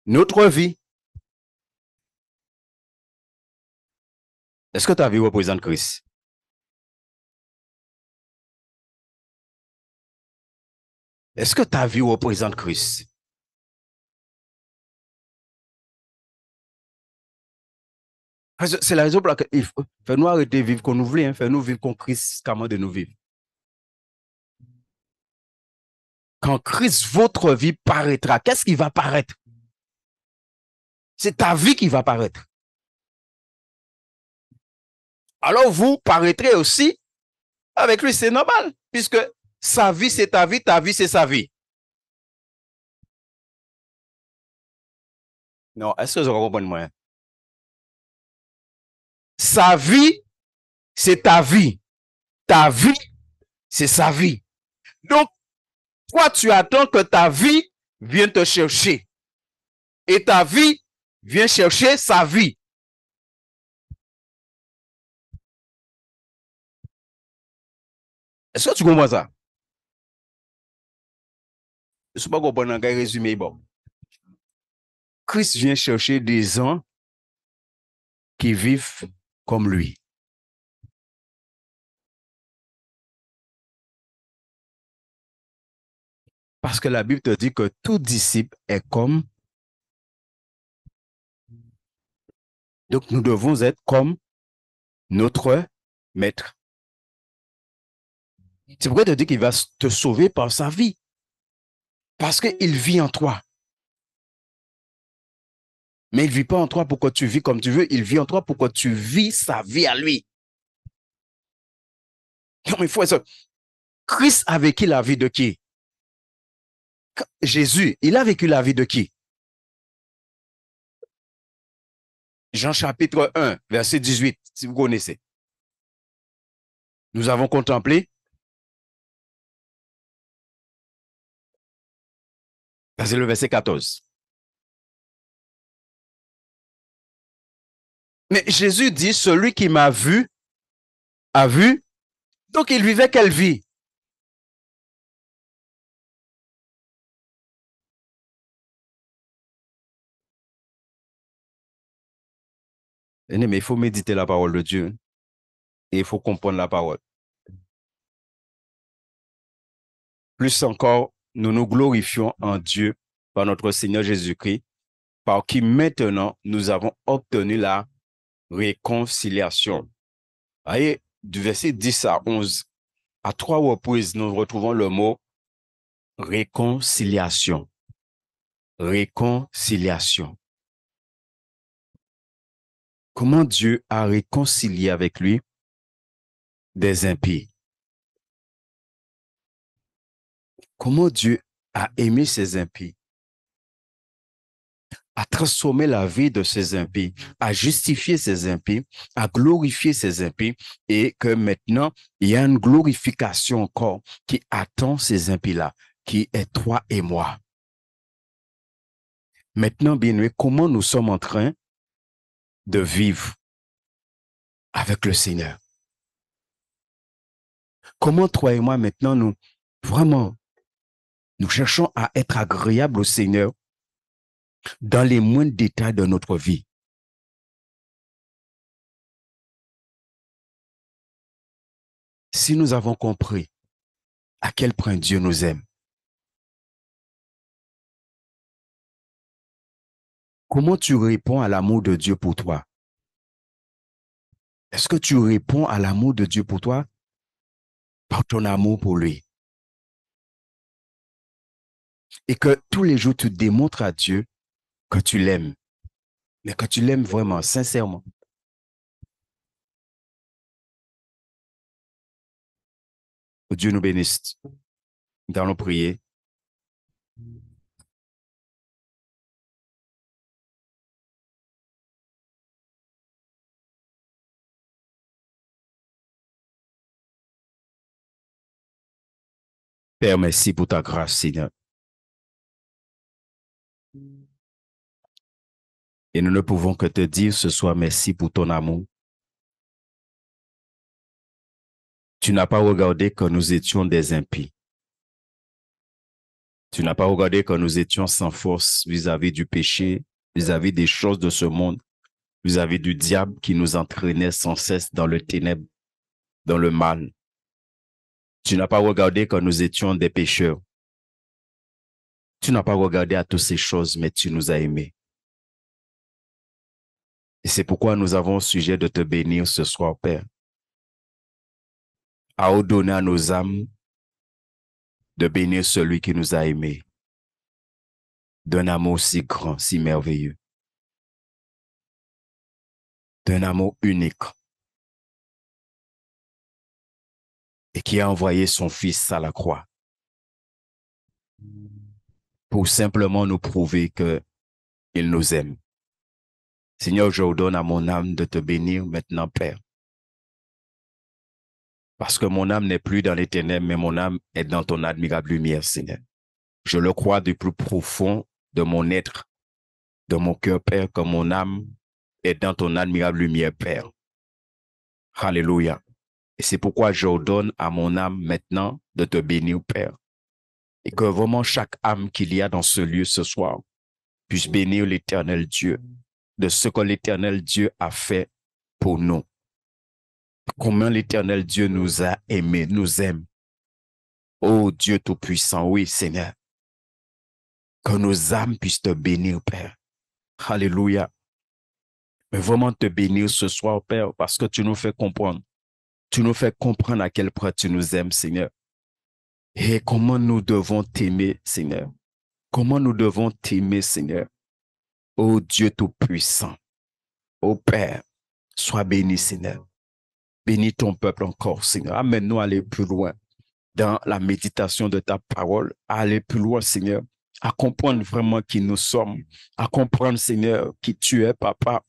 notre vie. Est-ce que ta vie représente Christ? Est-ce que ta vie représente Christ? C'est la raison pour laquelle il faut nous arrêter de vivre qu'on nous voulait, hein, faire-nous vivre comme Christ, comment de nous vivre. Quand Christ, votre vie paraîtra, qu'est-ce qui va paraître? C'est ta vie qui va paraître. Alors vous paraîtrez aussi avec lui, c'est normal, puisque sa vie c'est ta vie c'est sa vie. Non, est-ce que vous comprenez moi? Sa vie, c'est ta vie c'est sa vie. Donc, toi, tu attends que ta vie vienne te chercher. Et ta vie vient chercher sa vie. Est-ce que tu comprends ça? Je ne sais pas comprendre un résumé. Bon. Christ vient chercher des gens qui vivent comme lui. Parce que la Bible te dit que tout disciple est comme. Donc nous devons être comme notre maître. C'est pourquoi il te dit qu'il va te sauver par sa vie. Parce qu'il vit en toi. Mais il ne vit pas en toi pour que tu vis comme tu veux. Il vit en toi pour que tu vis sa vie à lui. Non, il faut être... Christ a vécu la vie de qui? Jésus, il a vécu la vie de qui? Jean chapitre 1, verset 18, si vous connaissez. Nous avons contemplé. C'est le verset 14. Mais Jésus dit, celui qui m'a vu, a vu. Donc il vivait quelle vie? Mais il faut méditer la parole de Dieu. Et il faut comprendre la parole. Plus encore, nous nous glorifions en Dieu par notre Seigneur Jésus-Christ, par qui maintenant nous avons obtenu la réconciliation. Voyez, du verset 10 à 11, à 3 reprises, nous retrouvons le mot réconciliation. Réconciliation. Comment Dieu a réconcilié avec lui des impies? Comment Dieu a aimé ses impies? à transformer la vie de ces impies, à justifier ces impies, à glorifier ces impies, et que maintenant, il y a une glorification encore qui attend ces impies-là, qui est toi et moi. Maintenant, bien-aimés, comment nous sommes en train de vivre avec le Seigneur? Comment toi et moi, maintenant, nous cherchons à être agréables au Seigneur dans les moindres détails de notre vie? Si nous avons compris à quel point Dieu nous aime, comment tu réponds à l'amour de Dieu pour toi? Est-ce que tu réponds à l'amour de Dieu pour toi par ton amour pour lui? Et que tous les jours, tu démontres à Dieu que tu l'aimes, mais que tu l'aimes vraiment, sincèrement. Que Dieu nous bénisse. Nous allons prier. Père, merci pour ta grâce, Seigneur. Et nous ne pouvons que te dire ce soir merci pour ton amour. Tu n'as pas regardé que nous étions des impies. Tu n'as pas regardé que nous étions sans force vis-à-vis du péché, vis-à-vis des choses de ce monde, vis-à-vis du diable qui nous entraînait sans cesse dans le ténèbre, dans le mal. Tu n'as pas regardé que nous étions des pécheurs. Tu n'as pas regardé à toutes ces choses, mais tu nous as aimés. Et c'est pourquoi nous avons au sujet de te bénir ce soir, Père, à ordonner à nos âmes de bénir celui qui nous a aimés, d'un amour si grand, si merveilleux, d'un amour unique, et qui a envoyé son Fils à la croix pour simplement nous prouver qu'il nous aime. Seigneur, je ordonne à mon âme de te bénir maintenant, Père, parce que mon âme n'est plus dans les ténèbres, mais mon âme est dans ton admirable lumière, Seigneur. Je le crois du plus profond de mon être, de mon cœur, Père, que mon âme est dans ton admirable lumière, Père. Alléluia. Et c'est pourquoi j'ordonne à mon âme maintenant de te bénir, Père. Et que vraiment chaque âme qu'il y a dans ce lieu ce soir puisse bénir l'Éternel Dieu de ce que l'Éternel Dieu a fait pour nous. Combien l'Éternel Dieu nous a aimés, nous aime. Oh Dieu Tout-Puissant, oui Seigneur. Que nos âmes puissent te bénir, Père. Alléluia. Mais vraiment te bénir ce soir, Père, parce que tu nous fais comprendre. Tu nous fais comprendre à quel point tu nous aimes, Seigneur. Et comment nous devons t'aimer, Seigneur. Comment nous devons t'aimer, Seigneur. Oh Dieu Tout-Puissant. Oh Père, sois béni, Seigneur. Bénis ton peuple encore, Seigneur. Amène-nous à aller plus loin dans la méditation de ta parole, à aller plus loin, Seigneur, à comprendre vraiment qui nous sommes, à comprendre, Seigneur, qui tu es, Papa,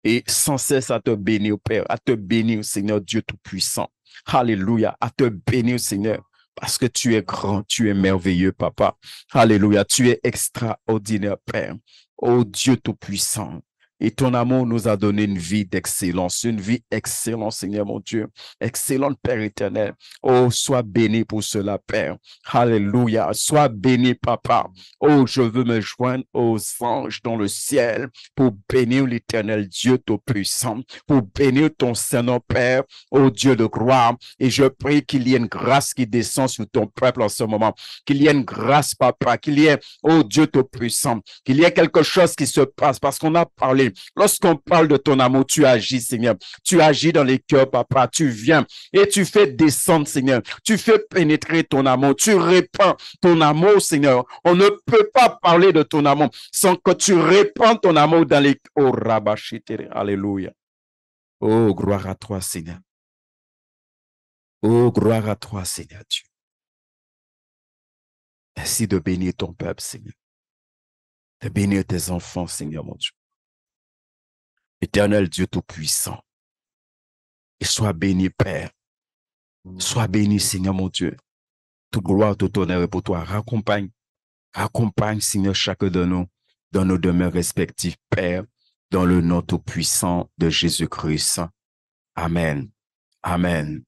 et sans cesse à te bénir, Père, à te bénir, Seigneur Dieu Tout-Puissant. Alléluia, à te bénir, Seigneur, parce que tu es grand, tu es merveilleux, Papa. Alléluia, tu es extraordinaire, Père. Oh Dieu Tout-Puissant. Et ton amour nous a donné une vie d'excellence, une vie excellente, Seigneur mon Dieu. Excellente, Père éternel. Oh, sois béni pour cela, Père. Alléluia. Sois béni, Papa. Oh, je veux me joindre aux anges dans le ciel pour bénir l'Éternel Dieu Tout-Puissant, pour bénir ton Saint-Nom, Père, oh Dieu de gloire. Et je prie qu'il y ait une grâce qui descend sur ton peuple en ce moment. Qu'il y ait une grâce, Papa. Qu'il y ait, oh Dieu Tout-Puissant, qu'il y ait quelque chose qui se passe parce qu'on a parlé. Lorsqu'on parle de ton amour, tu agis, Seigneur. Tu agis dans les cœurs, Papa. Tu viens et tu fais descendre, Seigneur. Tu fais pénétrer ton amour. Tu répands ton amour, Seigneur. On ne peut pas parler de ton amour sans que tu répands ton amour dans les... Oh, Rabashitere. Alléluia. Oh, gloire à toi, Seigneur. Oh, gloire à toi, Seigneur Dieu. Merci de bénir ton peuple, Seigneur. de bénir tes enfants, Seigneur mon Dieu. Éternel Dieu Tout-Puissant, et sois béni, Père. Sois béni, Seigneur mon Dieu. Toute gloire, tout honneur est pour toi. Accompagne, Seigneur, chacun de nous dans nos demeures respectives, Père, dans le nom tout-puissant de Jésus-Christ. Amen. Amen.